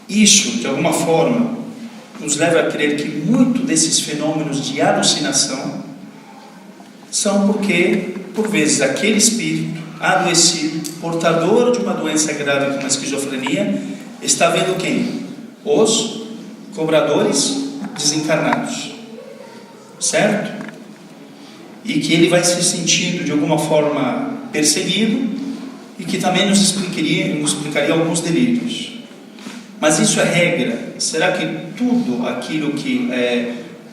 Isso, de alguma forma, nos leva a crer que muito desses fenômenos de alucinação são porque, por vezes, aquele espírito adoecido, portador de uma doença grave como a esquizofrenia, está vendo quem? Os cobradores desencarnados, certo? E que ele vai se sentindo de alguma forma perseguido e que também nos explicaria alguns delírios. Mas isso é regra? Será que tudo aquilo que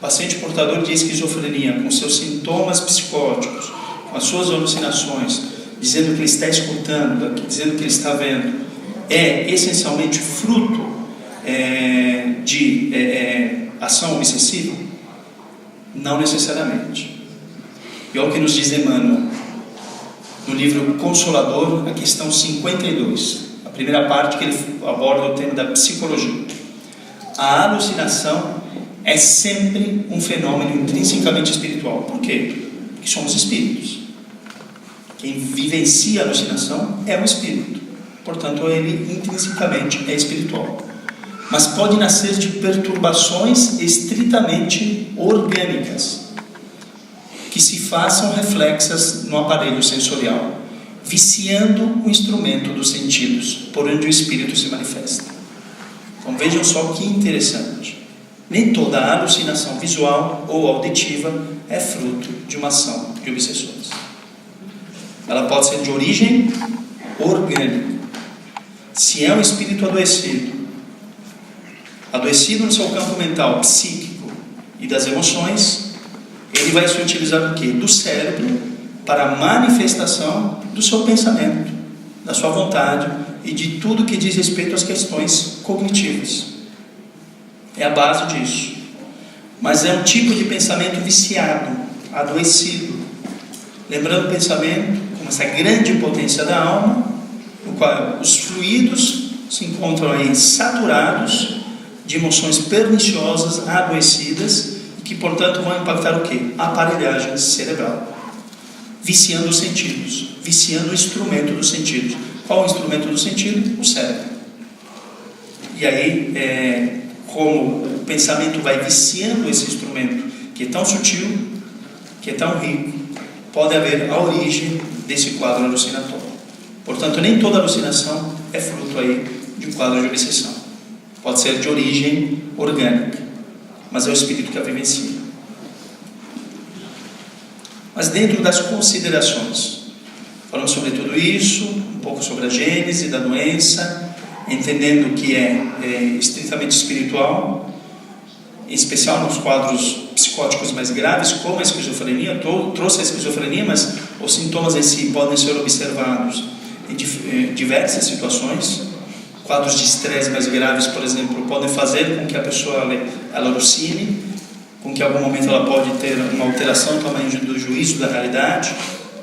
paciente portador de esquizofrenia, com seus sintomas psicóticos, com as suas alucinações, dizendo que ele está escutando, dizendo que ele está vendo, é essencialmente fruto de ação obsessiva? Não necessariamente. E olha o que nos diz Emmanuel no livro Consolador, a questão 52, a primeira parte, que ele aborda o tema da psicologia. A alucinação é sempre um fenômeno intrinsecamente espiritual. Por quê? Porque somos espíritos. Quem vivencia a alucinação é um espírito, portanto ele intrinsecamente é espiritual. Mas pode nascer de perturbações estritamente orgânicas, que se façam reflexas no aparelho sensorial, viciando o instrumento dos sentidos, por onde o espírito se manifesta. Então vejam só que interessante. Nem toda alucinação visual ou auditiva é fruto de uma ação de obsessores. Ela pode ser de origem orgânica. Se é um espírito adoecido no seu campo mental, psíquico e das emoções, ele vai se utilizar do quê? Do cérebro para a manifestação do seu pensamento, da sua vontade e de tudo que diz respeito às questões cognitivas. É a base disso. Mas é um tipo de pensamento viciado, adoecido. Lembrando o pensamento como essa grande potência da alma, no qual os fluidos se encontram aí saturados de emoções perniciosas, adoecidas, e que, portanto, vão impactar o quê? A aparelhagem cerebral, viciando os sentidos, viciando o instrumento dos sentidos. Qual o instrumento do sentido? O cérebro. E aí, como o pensamento vai viciando esse instrumento, que é tão sutil, que é tão rico, pode haver a origem desse quadro alucinatório. Portanto, nem toda alucinação é fruto aí de um quadro de obsessão. Pode ser de origem orgânica, mas é o espírito que a vivencia. Mas dentro das considerações, falando sobre tudo isso, um pouco sobre a gênese da doença, entendendo que é estritamente espiritual, em especial nos quadros psicóticos mais graves, como a esquizofrenia. Trouxe a esquizofrenia, mas os sintomas em si podem ser observados em diversas situações. Quadros de estresse mais graves, por exemplo, podem fazer com que a pessoa ela alucine, com que em algum momento ela pode ter uma alteração também do juízo da realidade.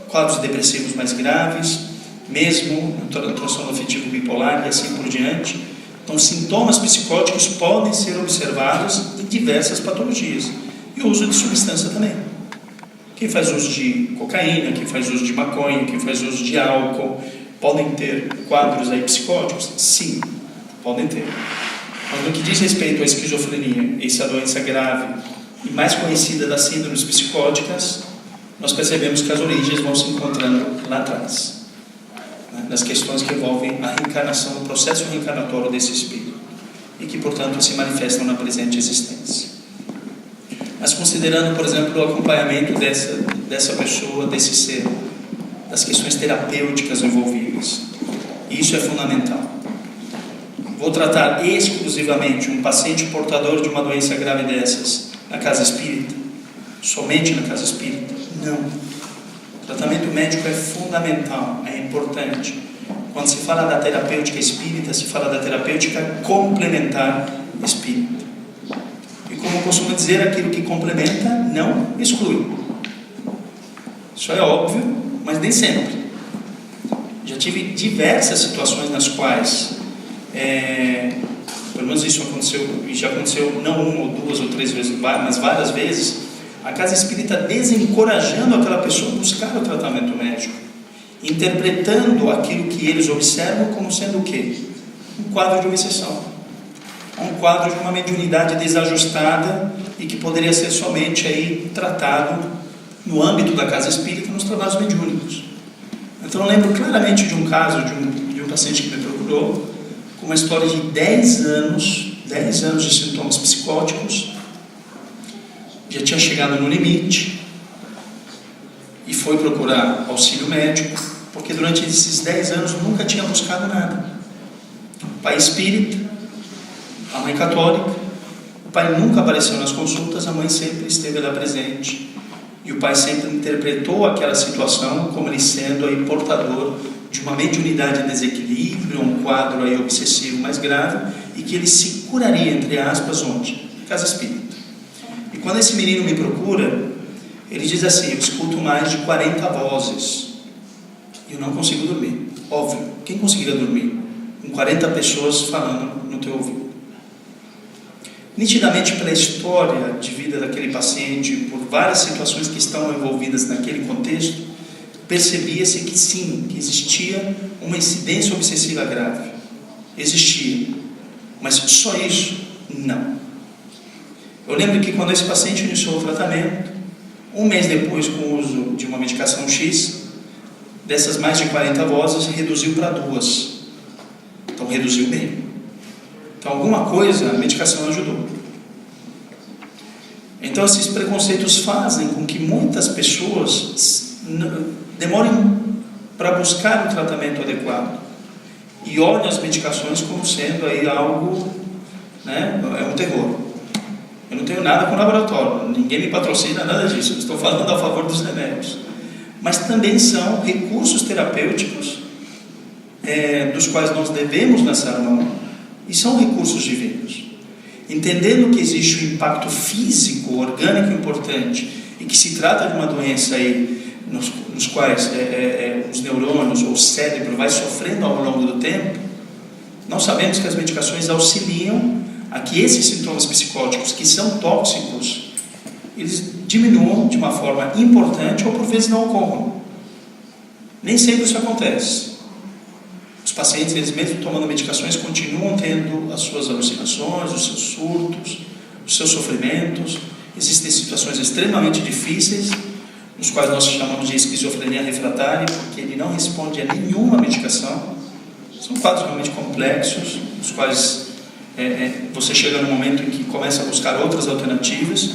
Quadros depressivos mais graves, mesmo no transtorno afetivo bipolar e assim por diante. Então, sintomas psicóticos podem ser observados em diversas patologias. E o uso de substância também. Quem faz uso de cocaína, quem faz uso de maconha, quem faz uso de álcool, podem ter quadros aí psicóticos? Sim, podem ter. Mas no que diz respeito à esquizofrenia, essa doença grave e mais conhecida das síndromes psicóticas, nós percebemos que as origens vão se encontrando lá atrás, nas questões que envolvem a reencarnação, o processo reencarnatório desse espírito, e que, portanto, se manifestam na presente existência. Mas considerando, por exemplo, o acompanhamento dessa pessoa, desse ser, das questões terapêuticas envolvidas, isso é fundamental. Vou tratar exclusivamente um paciente portador de uma doença grave dessas na casa espírita? Somente na casa espírita? Não. O tratamento médico é fundamental, é importante. Quando se fala da terapêutica espírita, se fala da terapêutica complementar espírita. E como eu costumo dizer, aquilo que complementa não exclui. Isso é óbvio, mas nem sempre. Já tive diversas situações nas quais, pelo menos isso aconteceu, e já aconteceu não uma ou duas ou três vezes, mas várias vezes, a casa espírita desencorajando aquela pessoa a buscar o tratamento médico, interpretando aquilo que eles observam como sendo o quê? Um quadro de obsessão. a um quadro de uma mediunidade desajustada e que poderia ser somente aí tratado no âmbito da casa espírita, nos trabalhos mediúnicos. Então eu lembro claramente de um caso de um paciente que me procurou com uma história de 10 anos de sintomas psicóticos, já tinha chegado no limite e foi procurar auxílio médico, porque durante esses 10 anos nunca tinha buscado nada. O pai espírita, a mãe católica, o pai nunca apareceu nas consultas, a mãe sempre esteve lá presente. E o pai sempre interpretou aquela situação como ele sendo aí portador de uma mediunidade de desequilíbrio, um quadro aí obsessivo mais grave, e que ele se curaria, entre aspas, onde? Casa espírita. E quando esse menino me procura, ele diz assim: eu escuto mais de 40 vozes e eu não consigo dormir. Óbvio, quem conseguiria dormir com 40 pessoas falando no teu ouvido? Nitidamente, pela história de vida daquele paciente, por várias situações que estão envolvidas naquele contexto, percebia-se que sim, que existia uma incidência obsessiva grave. Existia. Mas só isso? Não. Eu lembro que quando esse paciente iniciou o tratamento, um mês depois, com o uso de uma medicação X, dessas mais de 40 vozes, reduziu para 2. Então reduziu bem. Então alguma coisa a medicação ajudou. Então esses preconceitos fazem com que muitas pessoas demorem para buscar um tratamento adequado e olhem as medicações como sendo aí algo, né, é um terror. Eu não tenho nada com laboratório, ninguém me patrocina, nada disso, eu estou falando a favor dos remédios. Mas também são recursos terapêuticos dos quais nós devemos lançar mão, e são recursos divinos. Entendendo que existe um impacto físico, orgânico importante, e que se trata de uma doença aí, nos quais os neurônios ou o cérebro vai sofrendo ao longo do tempo, nós sabemos que as medicações auxiliam a que esses sintomas psicóticos, que são tóxicos, eles diminuam de uma forma importante ou por vezes não ocorram. Nem sempre isso acontece. Os pacientes, eles mesmo tomando medicações, continuam tendo as suas alucinações, os seus surtos, os seus sofrimentos. Existem situações extremamente difíceis, nos quais nós chamamos de esquizofrenia refratária, porque ele não responde a nenhuma medicação. São quadros realmente complexos, nos quais você chega num momento em que começa a buscar outras alternativas,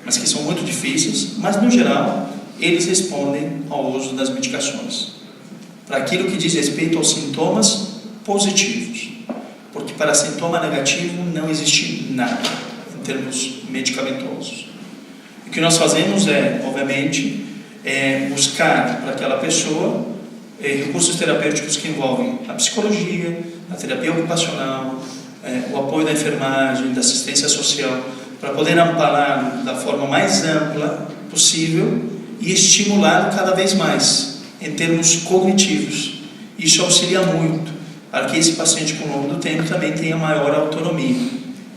mas que são muito difíceis, mas no geral eles respondem ao uso das medicações para aquilo que diz respeito aos sintomas positivos, porque para sintoma negativo não existe nada em termos medicamentosos. O que nós fazemos obviamente, buscar para aquela pessoa recursos terapêuticos que envolvem a psicologia, a terapia ocupacional, o apoio da enfermagem, da assistência social, para poder ampará-lo da forma mais ampla possível e estimulá-lo cada vez mais em termos cognitivos. Isso auxilia muito para que esse paciente, com o longo do tempo, também tenha maior autonomia.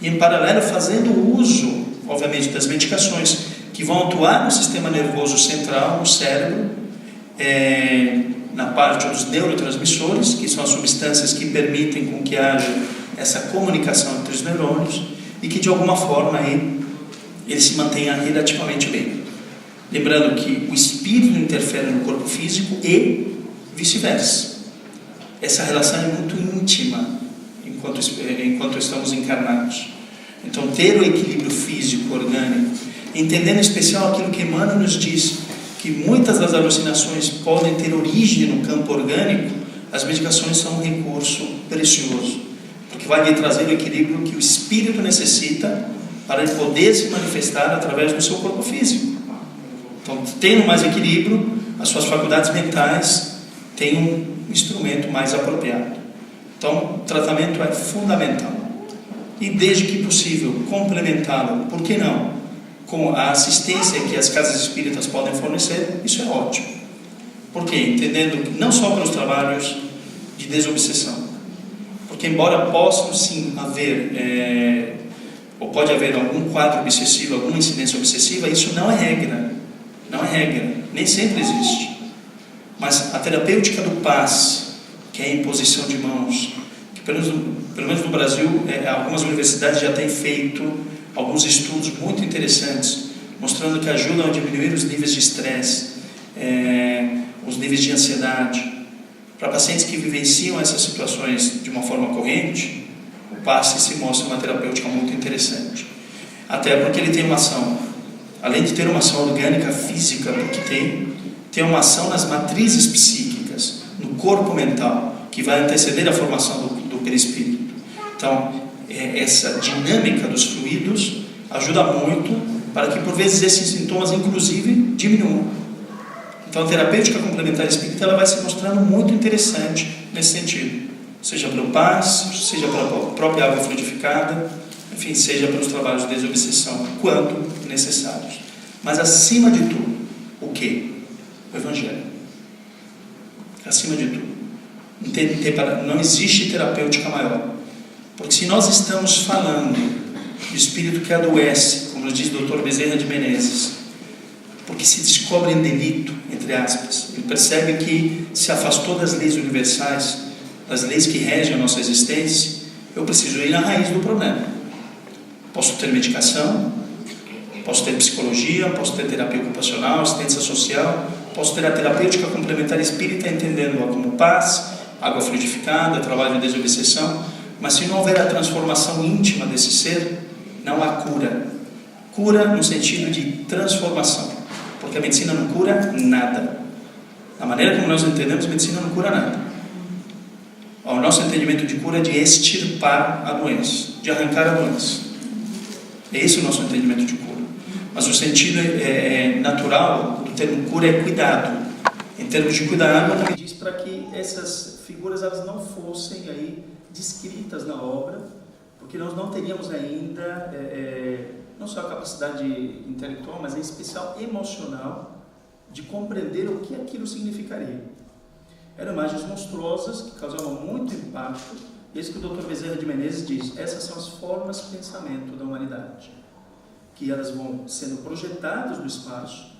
E em paralelo, fazendo uso, obviamente, das medicações que vão atuar no sistema nervoso central, no cérebro, na parte dos neurotransmissores, que são as substâncias que permitem com que haja essa comunicação entre os neurônios e que de alguma forma ele se mantenha relativamente bem. Lembrando que o espírito interfere no corpo físico e vice-versa. Essa relação é muito íntima enquanto estamos encarnados. Então, ter o equilíbrio físico, orgânico, entendendo em especial aquilo que Emmanuel nos diz, que muitas das alucinações podem ter origem no campo orgânico, as medicações são um recurso precioso, porque vai lhe trazer o equilíbrio que o espírito necessita para ele poder se manifestar através do seu corpo físico. Então, tendo mais equilíbrio, as suas faculdades mentais têm um instrumento mais apropriado. Então, o tratamento é fundamental. E desde que possível, complementá-lo, por que não? Com a assistência que as casas espíritas podem fornecer, isso é ótimo. Por quê? Entendendo que não só para os trabalhos de desobsessão, porque embora possam sim haver, ou pode haver algum quadro obsessivo, alguma incidência obsessiva, isso não é regra. Não é regra, nem sempre existe. Mas a terapêutica do passe, que é a imposição de mãos, que pelo menos no Brasil, algumas universidades já têm feito alguns estudos muito interessantes, mostrando que ajudam a diminuir os níveis de estresse, os níveis de ansiedade. Para pacientes que vivenciam essas situações de uma forma corrente, o passe se mostra uma terapêutica muito interessante. Até porque ele tem uma ação, além de ter uma ação orgânica, física, porque tem uma ação nas matrizes psíquicas, no corpo mental, que vai anteceder a formação do perispírito. Então, essa dinâmica dos fluidos ajuda muito para que, por vezes, esses sintomas, inclusive, diminuam. Então, a terapêutica complementar espírita ela vai se mostrando muito interessante nesse sentido, seja pelo passe, seja pela própria água fluidificada, enfim, seja pelos trabalhos de desobsessão, quando necessários. Mas, acima de tudo, o quê? O Evangelho. Acima de tudo. Não existe terapêutica maior. Porque se nós estamos falando de espírito que adoece, como nos diz o Dr. Bezerra de Menezes, porque se descobre em delito, entre aspas, ele percebe que se afastou das leis universais, das leis que regem a nossa existência, eu preciso ir na raiz do problema. Posso ter medicação, posso ter psicologia, posso ter terapia ocupacional, assistência social, posso ter a terapêutica complementar espírita, entendendo-a como paz, água fluidificada, trabalho de desobsessão, mas se não houver a transformação íntima desse ser, não há cura. Cura no sentido de transformação, porque a medicina não cura nada. Da maneira como nós entendemos, a medicina não cura nada. O nosso entendimento de cura é de extirpar a doença, de arrancar a doença. É esse o nosso entendimento de cura. Mas o sentido natural do termo cura é cuidado. Em termos de cuidado, ele diz para que essas figuras elas não fossem aí descritas na obra, porque nós não teríamos ainda não só a capacidade intelectual, mas em especial emocional, de compreender o que aquilo significaria. Eram imagens monstruosas que causavam muito impacto. Isso que o Dr. Bezerra de Menezes diz, essas são as formas de pensamento da humanidade, que elas vão sendo projetadas no espaço,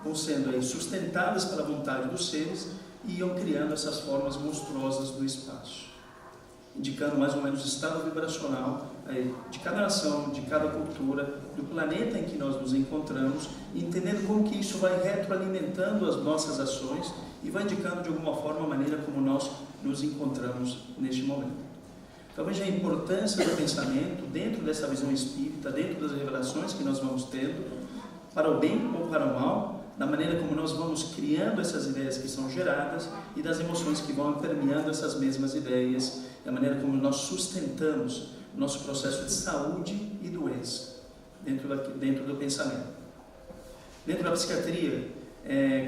vão sendo aí sustentadas pela vontade dos seres e iam criando essas formas monstruosas do espaço, indicando mais ou menos o estado vibracional de cada nação, de cada cultura, do planeta em que nós nos encontramos, e entendendo como que isso vai retroalimentando as nossas ações e vai indicando de alguma forma a maneira como nós nos encontramos neste momento. Então veja a importância do pensamento dentro dessa visão espírita, dentro das revelações que nós vamos tendo, para o bem ou para o mal, da maneira como nós vamos criando essas ideias que são geradas e das emoções que vão permeando essas mesmas ideias, da maneira como nós sustentamos o nosso processo de saúde e doença dentro do pensamento. Dentro da psiquiatria,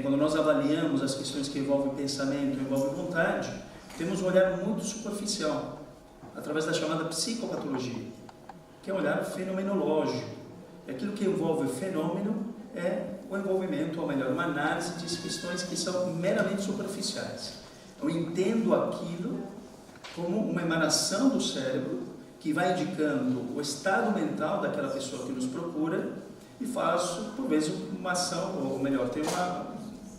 quando nós avaliamos as questões que envolvem pensamento, envolvem vontade, temos um olhar muito superficial, através da chamada psicopatologia, que é um olhar fenomenológico. Aquilo que envolve o fenômeno é o envolvimento, ou melhor, uma análise de questões que são meramente superficiais. Eu entendo aquilo como uma emanação do cérebro que vai indicando o estado mental daquela pessoa que nos procura e faço, por vezes, uma ação, ou melhor, tenho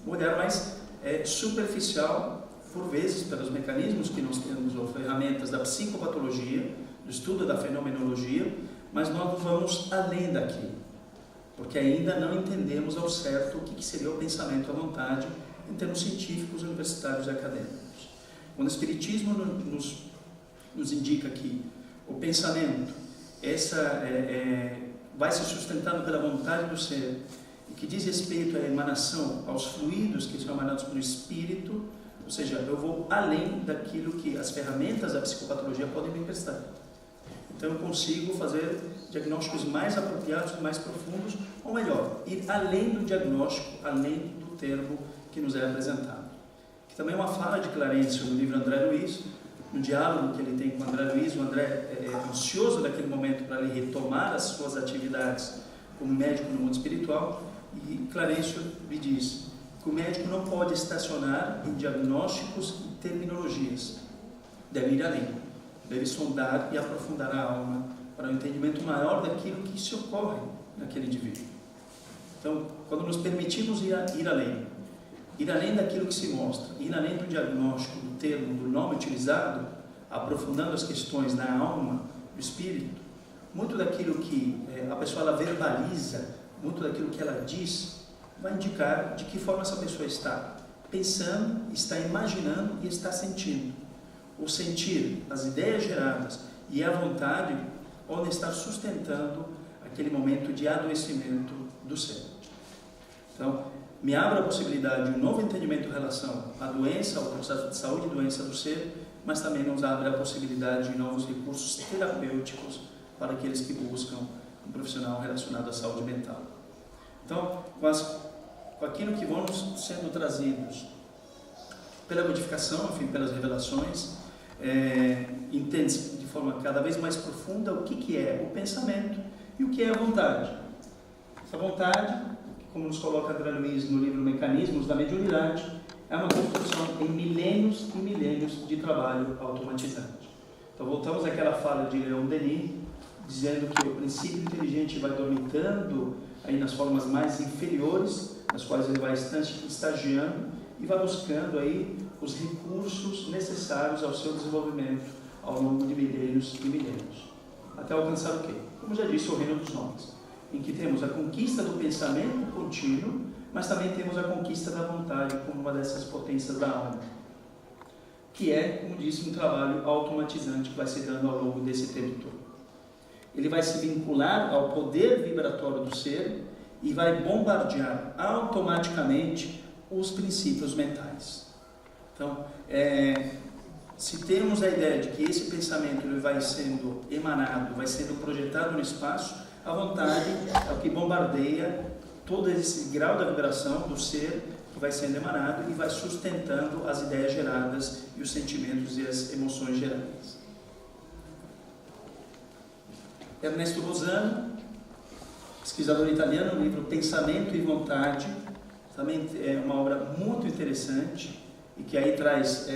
um olhar mais superficial, por vezes, pelos mecanismos que nós temos, ou ferramentas da psicopatologia, do estudo da fenomenologia, mas nós vamos além daquilo, porque ainda não entendemos ao certo o que seria o pensamento à vontade em termos científicos, universitários e acadêmicos. Quando o Espiritismo nos indica que o pensamento vai se sustentando pela vontade do ser, e que diz respeito à emanação, aos fluidos que são emanados pelo espírito, ou seja, eu vou além daquilo que as ferramentas da psicopatologia podem me prestar. Então eu consigo fazer diagnósticos mais apropriados, mais profundos, ou melhor, ir além do diagnóstico, além do termo que nos é apresentado. Que também é uma fala de Clarencio no livro André Luiz, no diálogo que ele tem com André Luiz. O André é ansioso naquele momento para ele retomar as suas atividades como médico no mundo espiritual, e Clarencio lhe diz que o médico não pode estacionar em diagnósticos e terminologias, deve ir além, deve sondar e aprofundar a alma para um entendimento maior daquilo que se ocorre naquele indivíduo. Então, quando nos permitimos ir além daquilo que se mostra, ir além do diagnóstico, do termo, do nome utilizado, aprofundando as questões da alma, do espírito, muito daquilo que a pessoa ela verbaliza, muito daquilo que ela diz, vai indicar de que forma essa pessoa está pensando, está imaginando e está sentindo. O sentir, as ideias geradas e a vontade podem estar sustentando aquele momento de adoecimento do ser. Então, me abre a possibilidade de um novo entendimento em relação à doença, ao processo de saúde e doença do ser, mas também nos abre a possibilidade de novos recursos terapêuticos para aqueles que buscam um profissional relacionado à saúde mental. Então, com aquilo que vão sendo trazidos pela codificação, enfim, pelas revelações, entende-se de forma cada vez mais profunda o que é o pensamento e o que é a vontade. Essa vontade, como nos coloca André Luiz no livro Mecanismos da Mediunidade, é uma construção em milênios e milênios de trabalho automatizante. Então voltamos àquela fala de Leon Denis, dizendo que o princípio inteligente vai dormitando aí nas formas mais inferiores, nas quais ele vai estagiando e vai buscando aí os recursos necessários ao seu desenvolvimento ao longo de milênios e milênios. Até alcançar o quê? Como já disse, o reino dos homens, em que temos a conquista do pensamento contínuo, mas também temos a conquista da vontade como uma dessas potências da alma, que é, como disse, um trabalho automatizante que vai se dando ao longo desse tempo todo. Ele vai se vincular ao poder vibratório do ser e vai bombardear automaticamente os princípios mentais. Então, se temos a ideia de que esse pensamento ele vai sendo emanado, vai sendo projetado no espaço, a vontade é o que bombardeia todo esse grau da vibração do ser que vai sendo emanado e vai sustentando as ideias geradas e os sentimentos e as emoções geradas. Ernesto Bosano, pesquisador italiano, no livro Pensamento e Vontade, também é uma obra muito interessante e que aí traz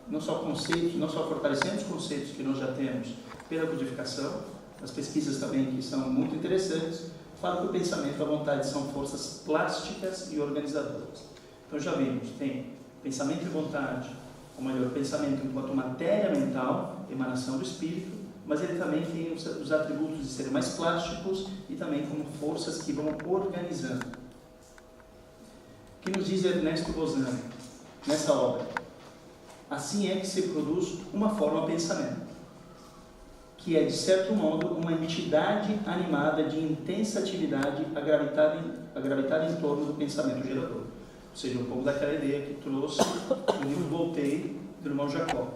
não só conceitos, não só fortalecendo os conceitos que nós já temos pela codificação, as pesquisas também que são muito interessantes, fala que o pensamento e a vontade são forças plásticas e organizadoras. Então já vimos, tem pensamento e vontade, ou melhor, o pensamento enquanto matéria mental, emanação do espírito, mas ele também tem os atributos de serem mais plásticos e também como forças que vão organizando. O que nos diz Ernesto Bosano nessa obra? Assim é que se produz uma forma pensamento, que é, de certo modo, uma entidade animada de intensa atividade a gravitar em torno do pensamento gerador. Ou seja, um pouco daquela ideia que trouxe no livro Voltaire, do irmão Jacó.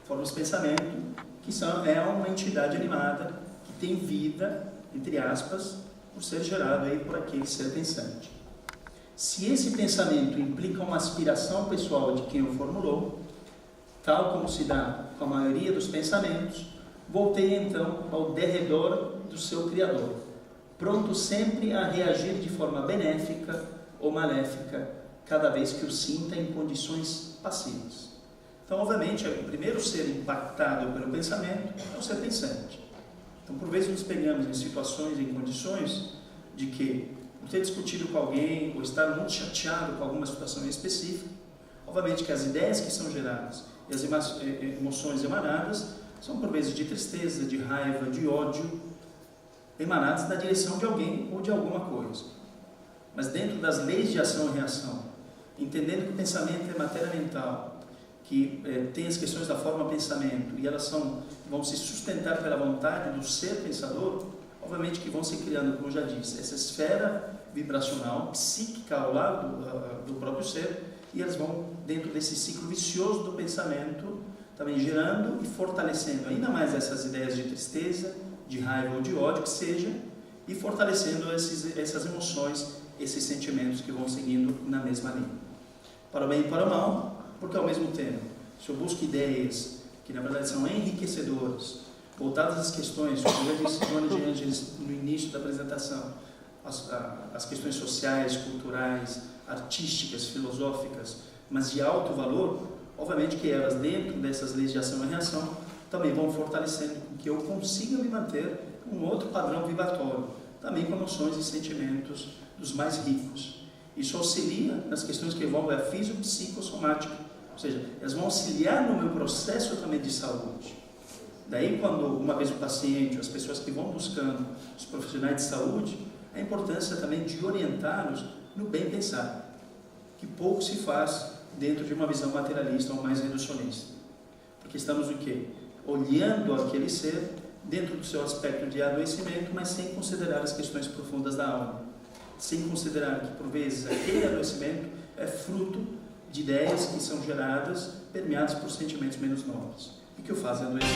Formas de pensamento, que é uma entidade animada, que tem vida, entre aspas, por ser gerado aí por aquele ser pensante. Se esse pensamento implica uma aspiração pessoal de quem o formulou, tal como se dá com a maioria dos pensamentos, voltei então ao derredor do seu Criador, pronto sempre a reagir de forma benéfica ou maléfica, cada vez que o sinta em condições passivas. Então, obviamente, o primeiro ser impactado pelo pensamento é o ser pensante. Então, por vezes nos pegamos em situações, em condições de que, por ter discutido com alguém ou estar muito chateado com alguma situação específica, obviamente que as ideias que são geradas e as emoções emanadas são por vezes de tristeza, de raiva, de ódio, emanadas na direção de alguém ou de alguma coisa. Mas dentro das leis de ação e reação, entendendo que o pensamento é matéria mental, que tem as questões da forma pensamento e elas vão se sustentar pela vontade do ser pensador, obviamente que vão se criando, como eu já disse, essa esfera vibracional, psíquica ao lado do próprio ser, e elas vão dentro desse ciclo vicioso do pensamento, também gerando e fortalecendo ainda mais essas ideias de tristeza, de raiva ou de ódio que seja, e fortalecendo essas emoções, esses sentimentos que vão seguindo na mesma linha. Para o bem e para o mal, porque ao mesmo tempo, se eu busco ideias que na verdade são enriquecedoras, voltadas às questões, como eu disse Joana de Ângeles no início da apresentação, as questões sociais, culturais, artísticas, filosóficas, mas de alto valor, obviamente que elas, dentro dessas leis de ação e reação, também vão fortalecendo com que eu consiga me manter um outro padrão vibratório, também com emoções e sentimentos dos mais ricos. Isso auxilia nas questões que envolvem a fisiopsicossomática, ou seja, elas vão auxiliar no meu processo também de saúde. Daí, quando uma vez o paciente, as pessoas que vão buscando os profissionais de saúde, a importância também de orientá-los no bem pensar, que pouco se faz dentro de uma visão materialista ou mais reducionista. Porque estamos o quê? Olhando aquele ser dentro do seu aspecto de adoecimento, mas sem considerar as questões profundas da alma. Sem considerar que, por vezes, aquele adoecimento é fruto de ideias que são geradas, permeadas por sentimentos menos nobres, e que o fazem adoecer.